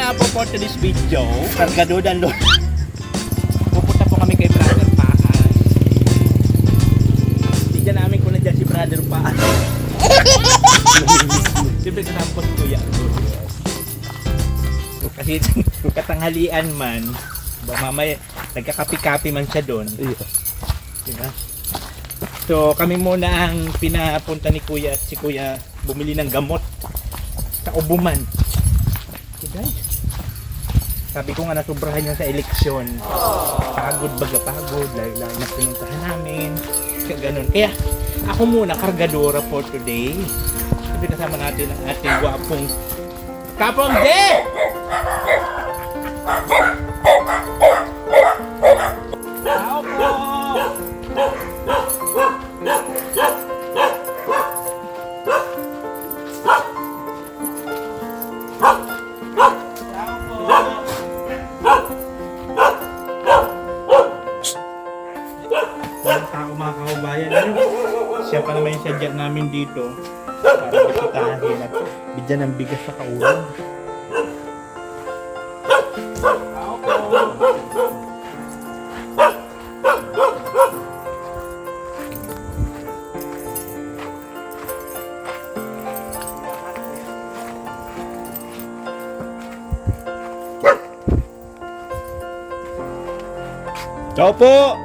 nga po for today's video, kargado ng lord. Pupunta po kami kay Brother Paas. Tignan namin kung nandiyan si Brother Paas. Siyempre kasama ko si Kuya. Kasi katanghalian man, mamaya nagkakapi-kapi man siya doon. Diba? So kami muna ang pinapunta ni Kuya at si Kuya bumili ng gamot sa ubuman. Diba? Sabi ko nga nasobrahan niya sa eleksyon. Pagod baga pagod, lalo na pinuntahan namin. Kaya ganun. Kaya ako muna kargadora for today. Sabi kasama natin ang ating gwapong Kapong J! Tao po! Tao mga kaubayan, siya pa naman yung sadya namin dito para bisitahin at bigyan ng bigas sa kaulan. Tao po!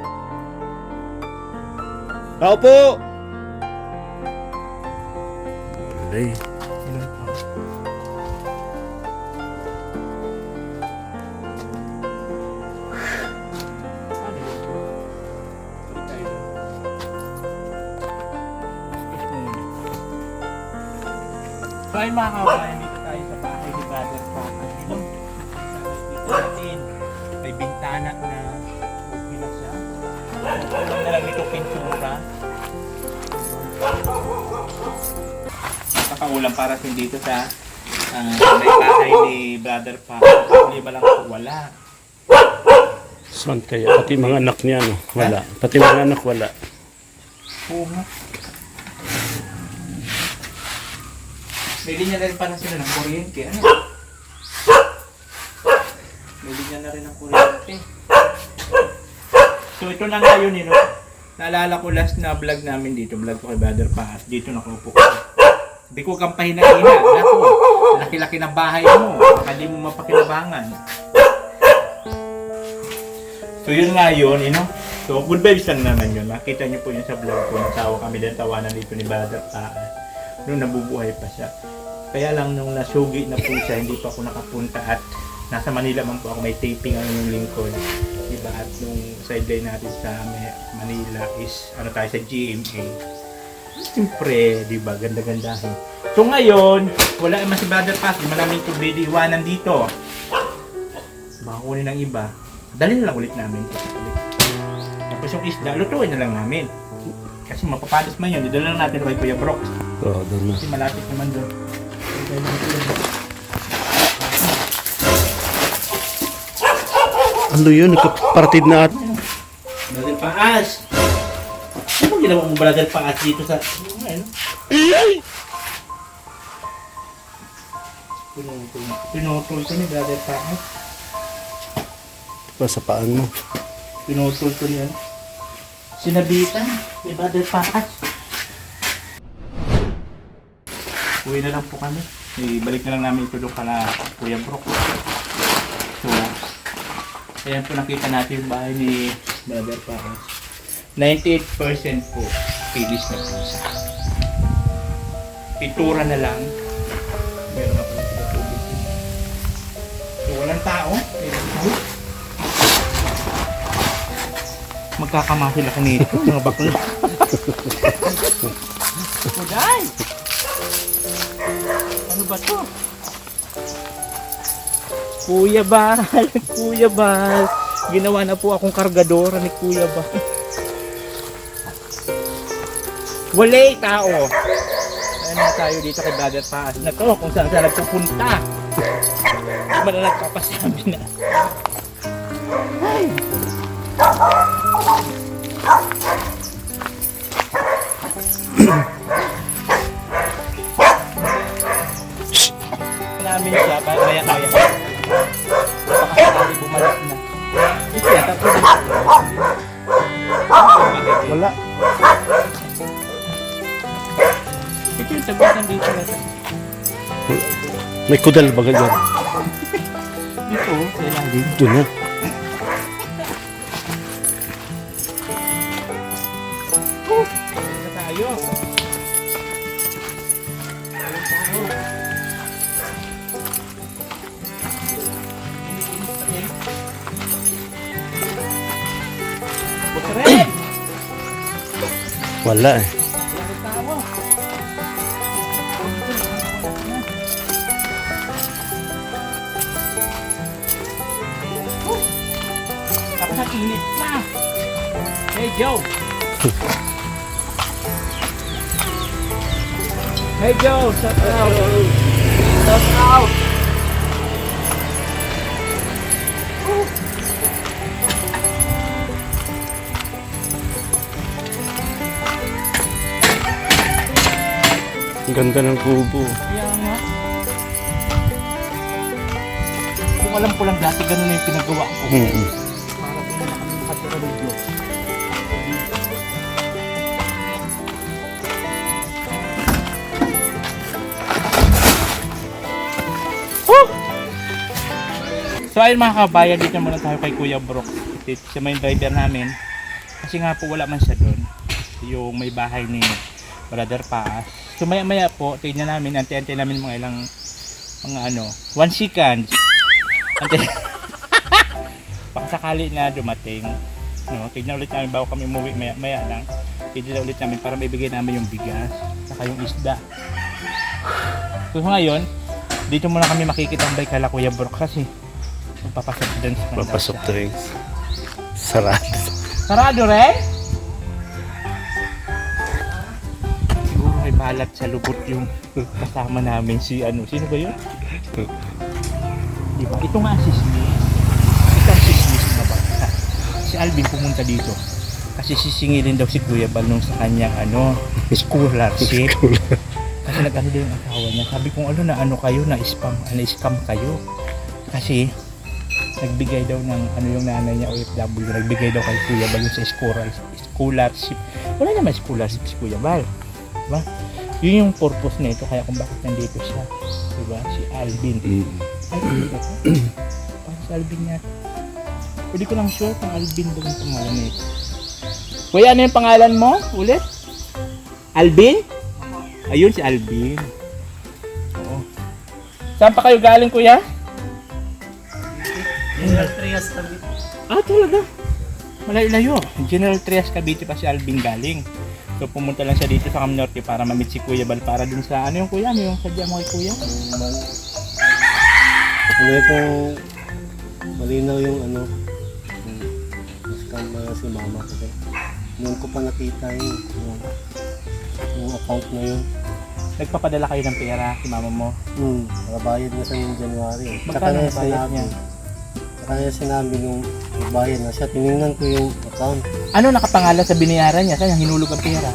Tao po! Alay. So ay mga kawain, dito tayo sa bahay ni Brother Paas. Dito natin, may bintana na okay na siya. Alam na lang ito pintura. Nakaulam para sin dito sa may bahay ni Brother Paas. Hindi ba lang wala? Saan kaya? Pati mga anak niya, no? Wala. Pati mga anak, wala. Oo nga. May linya na rin pa na sila ng kuryente. Ano? May linya na rin ng kuryente. So ito na ngayon, no? Naalala ko last na vlog namin dito. Vlog ko kay Brother Paas. Dito nakaupo ko. Hindi ko kang pahinahina. Naku, laki-laki na bahay mo. Baka di mo mapakinabangan. So yun nga yun, So good vibes lang naman yun. Makita niyo po yun sa vlog ko. Natawa kami din tawanan dito ni Brother Paas. Nung nabubuhay pa siya. Kaya lang nung nasugi na po siya, hindi pa ako nakapunta at nasa Manila man po ako, may taping ang yung lingkod. Diba? At nung sideline natin sa Manila is tayo sa GMA. Siyempre, diba? Ganda-gandahin. So ngayon, wala naman si Brother Paas. Di maraming tubig iwanan dito. Makakunin ng iba. Dali na lang ulit namin. Tapos yung isda, lutuin na lang namin. Kasi mapapalas man yun. Didala lang natin kay Kuya Brock. Oo, doon na. Kasi malapit naman doon. Ano yun? Nagkapartid na at... Brother Paas! Ano bang ginawa mo Brother Paas dito sa... Pinutol ko ni Brother Paas. Pa sa paan mo. Pinutol ko niya. Sinabitan ni Brother Paas. Uwi na lang po kami. Ibalik na lang namin ito doon kala Kuya Brock. So, ayan po nakita natin yung bahay ni Brother Paas. 98% po finish na po siya. Pintura na lang. Meron na po sila tubig. So, walang tao. Magkakama sila kanina. Mga bakla. Kuday! Ano ba to? Kuya Bal! Kuya Bal! Ginawa na po akong kargadora ni Kuya Bal. Walay tao! Ayan na tayo dito kay Brother Paas na to kung saan saan nagpupunta. Hindi ba na nagpapasabi na? Ay! namin siya, maya-maya. Pakasakali bumalik na. Ito yan, tapos Wala. ito yung tabitan dito na. May kudal ba ganyan? Dito, kailangan din. Doon na. Ito tayo. Butret! Wala eh. Tapos ang init na. Hey Joe! Hey Joe! Shout out! Shout out! Ang ganda ng kubo. Kaya nga. Kung alam ko lang dati, ganun na yung pinagawa ko. Mm-mm. Para din na kami nakatulog. So ayun mga kabayan, dito muna tayo kay Kuya Brooke. Siya may driver namin. Kasi nga po wala man siya doon. Yung may bahay ni Brother Paas. So maya maya po, tignan namin, antay-antay namin mga ilang, mga 1 second. Antay. Baka sakali na dumating. No, tignan ulit namin bago kami umuwi maya maya lang. Tignan ulit namin para maibigay namin yung bigas. Saka yung isda. So ngayon, dito muna kami makikitambay kala Kuya Brooke kasi magpapasok dance na Papasok drinks. Sarado. Sarado rin? Siguro may balat sa lubot yung kasama namin si sino ba yun? Di ba? Ito nga si Smith. Ito ang si Smith na ba? Si Alvin pumunta dito. Kasi sisingilin daw si Kuya Bal nung sa kanyang scholarship. Kasi nag-ano daw yung asawa niya. Sabi kong kayo, na-scam kayo. Kasi nagbigay daw ng yung nanay niya OFW, nagbigay daw kay Kuya Bal sa scholarship. Wala naman scholarship si Kuya Bal. Diba? Yun yung purpose na ito, kaya kung bakit nandito siya. Diba? Si Alvin. Alvin ba ito? Parang si Alvin niya. Hindi ko lang sure kung Alvin ba yung pangalan nito. Kuya, ano yung pangalan mo? Ulit? Alvin? Ayun si Alvin. Oo. Saan pa kayo galing, Kuya? General Trias Cavite. Ah, talaga? Malayo-layo. General Trias Cavite pa si Alvin galing. So pumunta lang siya dito sa Cam Norte para ma-meet si Kuya Bal para dun sa yung Kuya? Ano yung sadya mo kay Kuya? Kung malinaw yung scam si mama kasi noon ko pa nakita yung account na yun. Nagpapadala kayo ng pera si mama mo? Nakabayad na sa yung January. Magkano nabayad niya? Saka niya sinabi nung nagbayad na siya, tinignan ko yung account. Ano nakapangalan sa binayaran niya? Saan niya hinulog ang pera?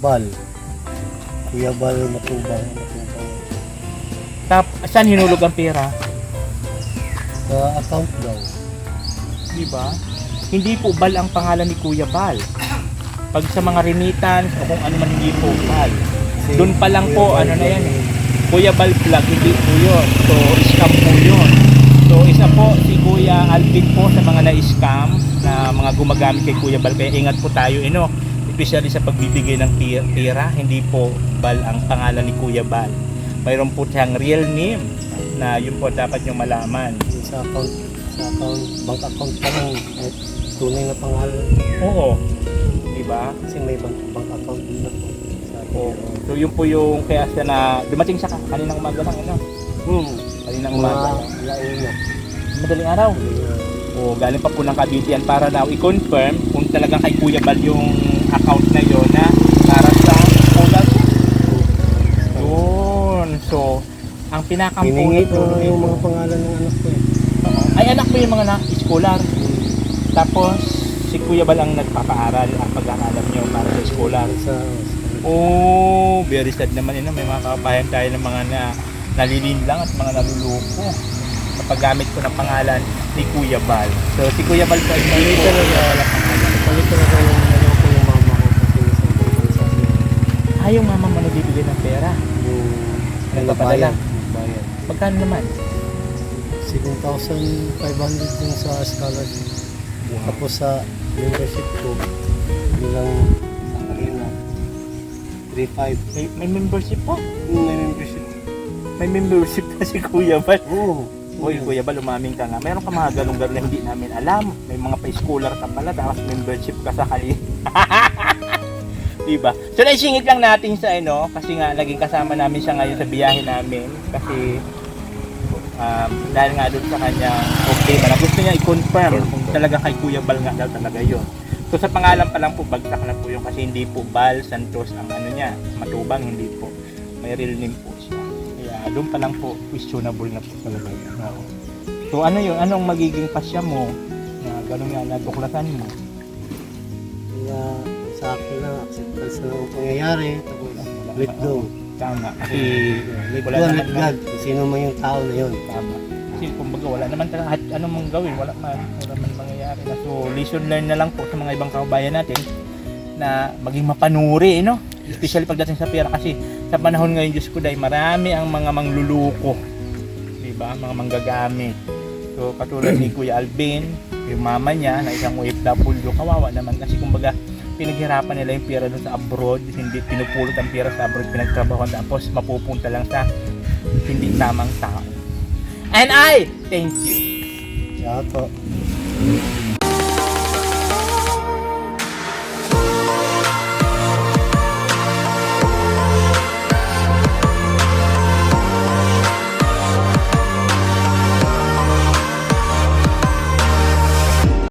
Bal. Kuya Bal Matubang. Saan hinulog ang pera? Sa account daw. Di ba? Hindi po Bal ang pangalan ni Kuya Bal. Pag sa mga remittance o kung ano man hindi po Bal. Doon pa lang po, na yan eh. Kuya Bal Vlog, hindi po yun. So, scam po yun. So, isa po si Kuya Alvin po sa mga na-scam na mga gumagamit kay Kuya Bal. Kaya ingat po tayo, especially sa pagbibigay ng pera. Hindi po Bal ang pangalan ni Kuya Bal. Mayroon po siyang real name na yun po dapat yung malaman. Sa account, bank account pa lang, tunay na pangalan. Oo. Diba? Kasi may bank account din ako. Oo. So yun po yung kaya siya na dumating siya kaninang umaga lang, kaninang umaga. Alauna. Madaling araw. O galing pa po ng Cavite yan para daw i-confirm kung talagang kay Kuya Bal yung account na yun na para sa scholarship. Yun. So, ang Hiningi pinakampulot ko yung mga pangalan ng anak ko eh. ay anak mo yung mga scholar. Tapos, si Kuya Bal ang nagpapaaral ang pag-aaral nyo para sa scholar. Oh, very sad naman may mga kabayan tayo ng mga nalilin lang at mga naluloko. sa paggamit ko ng pangalan ni Kuya Bal. So si Kuya Bal po ay may Hindi po talaga. wala pangalan. Palit talaga yung ano ko yung mama ko kasi sa ibang bansa. Yung mama mo nagbibigay ng pera. Yung Nagpapadala. Bayad. Magkano naman? 7,500 yung sa scholarship. Tapos sa membership ko, bilang sa kanina, 3,500. May membership pa? May membership. May membership pa si Kuya Bal. Oo. Uy, Kuya Bal, umaming ka nga. Meron ka mga galong-galong na hindi namin alam. May mga pa-schooler ka pala, tapos membership ka sa kali. Diba? So, naisingit lang natin sa kasi nga, naging kasama namin siya ngayon sa biyahe namin. Kasi, dahil nga doon sa kanya, okay na gusto niya i-confirm kung talaga kay Kuya Bal nga daw talaga yun. So, sa pangalan pa lang po, bagsak na po yun kasi hindi po Bal Santos ang niya, Matubang, hindi po. May real name po siya. Kaya, doon pa lang po, questionable na po talaga. Oo. So, ano yun? Anong magiging pasya mo na gano'n nga natuklasan mo? Kaya sa akin lang, acceptance na ang pangyayari. Tapos, let go. Tama. Kasi, Let wala go, naman let God. Kung sino man yung tao na yun. tama. Kasi kumbaga wala naman talaga kahit anong mang gawin, wala man mangyayari na. So, lesson learned na lang po sa mga ibang kababayan natin na maging mapanuri, no? Especially pagdating sa pera kasi sa panahon ngayon, Diyos ko dahil marami ang mga mangluluko. Diba? Mga manggagamit. So, katulad ni Kuya Alvin, yung mama niya na isang OFW, kawawa naman kasi kumbaga pinaghirapan nila yung pera doon sa abroad, hindi pinupulot ang pera sa abroad, pinagtrabaho tapos mapupunta lang sa hindi tamang tao. And I thank you. Kaya po.